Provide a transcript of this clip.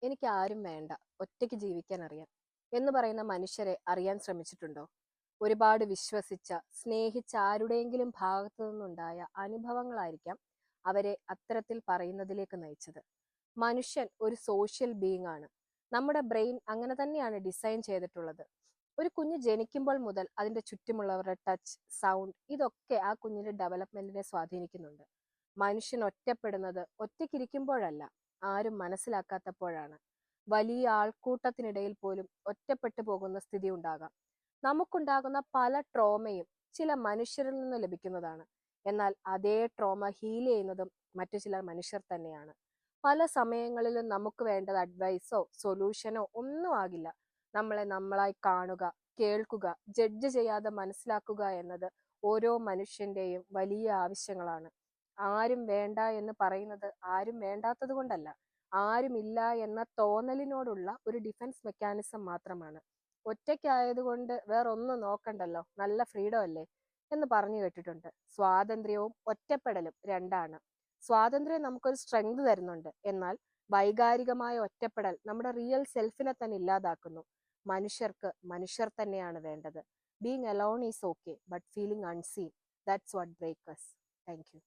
എനിക്ക് ആരും വേണ്ട, ഒറ്റയ്ക്ക് ജീവിക്കാൻ അറിയാം എന്ന് പറയുന്ന മനുഷ്യരെ അറിയാൻ ശ്രമിച്ചിട്ടുണ്ടോ? ഒരുപാട് വിശ്വസിച്ച, സ്നേഹിച്ച ആരുടെയെങ്കിലും ഭാഗത്തു നിന്നുണ്ടായ അനുഭവങ്ങളായിരിക്കാം അവരെ അത്തരത്തിൽ പറയുന്നതിലേക്ക് നയിച്ചത്. മനുഷ്യൻ ഒരു സോഷ്യൽ ബീയിങ് ആണ്. നമ്മുടെ ബ്രെയിൻ അങ്ങനെ തന്നെയാണ് ഡിസൈൻ ചെയ്തിട്ടുള്ളത്. ഒരു കുഞ്ഞ് ജനിക്കുമ്പോൾ മുതൽ അതിന്റെ ചുറ്റുമുള്ളവരുടെ ടച്ച്, സൗണ്ട് ഇതൊക്കെ ആ കുഞ്ഞിന്റെ ഡെവലപ്മെന്റിനെ സ്വാധീനിക്കുന്നുണ്ട്. മനുഷ്യൻ ഒറ്റപ്പെടുന്നത് ഒറ്റയ്ക്കിരിക്കുമ്പോഴല്ല, ആരും മനസ്സിലാക്കാത്തപ്പോഴാണ്. വലിയ ആൾക്കൂട്ടത്തിനിടയിൽ പോലും ഒറ്റപ്പെട്ടു പോകുന്ന സ്ഥിതി ഉണ്ടാകാം. നമുക്കുണ്ടാകുന്ന പല ട്രോമയും ചില മനുഷ്യരിൽ നിന്ന് ലഭിക്കുന്നതാണ്. എന്നാൽ അതേ ട്രോമ ഹീൽ ചെയ്യുന്നതും മറ്റു ചില മനുഷ്യർ തന്നെയാണ്. പല സമയങ്ങളിലും നമുക്ക് വേണ്ടത് അഡ്വൈസോ സൊല്യൂഷനോ ഒന്നും ആകില്ല. നമ്മളെ നമ്മളായി കാണുക, കേൾക്കുക, ജഡ്ജ് ചെയ്യാതെ മനസ്സിലാക്കുക എന്നത് ഓരോ മനുഷ്യന്റെയും വലിയ ആവശ്യങ്ങളാണ്. ആരും വേണ്ട എന്ന് പറയുന്നത് ആരും വേണ്ടാത്തത് കൊണ്ടല്ല, ആരുമില്ല എന്ന തോന്നലിനോടുള്ള ഒരു ഡിഫൻസ് മെക്കാനിസം മാത്രമാണ്. ഒറ്റയ്ക്കായതുകൊണ്ട് വേറൊന്നും നോക്കണ്ടല്ലോ, നല്ല ഫ്രീഡം അല്ലേ എന്ന് പറഞ്ഞു കേട്ടിട്ടുണ്ട്. സ്വാതന്ത്ര്യവും ഒറ്റപ്പെടലും രണ്ടാണ്. സ്വാതന്ത്ര്യം നമുക്കൊരു സ്ട്രെങ്ത് തരുന്നുണ്ട്, എന്നാൽ വൈകാരികമായ ഒറ്റപ്പെടൽ നമ്മുടെ റിയൽ സെൽഫിനെ തന്നെ ഇല്ലാതാക്കുന്നു. മനുഷ്യർക്ക് മനുഷ്യർ തന്നെയാണ് വേണ്ടത്. Being alone is okay, but feeling unseen, that's what break us. Thank U.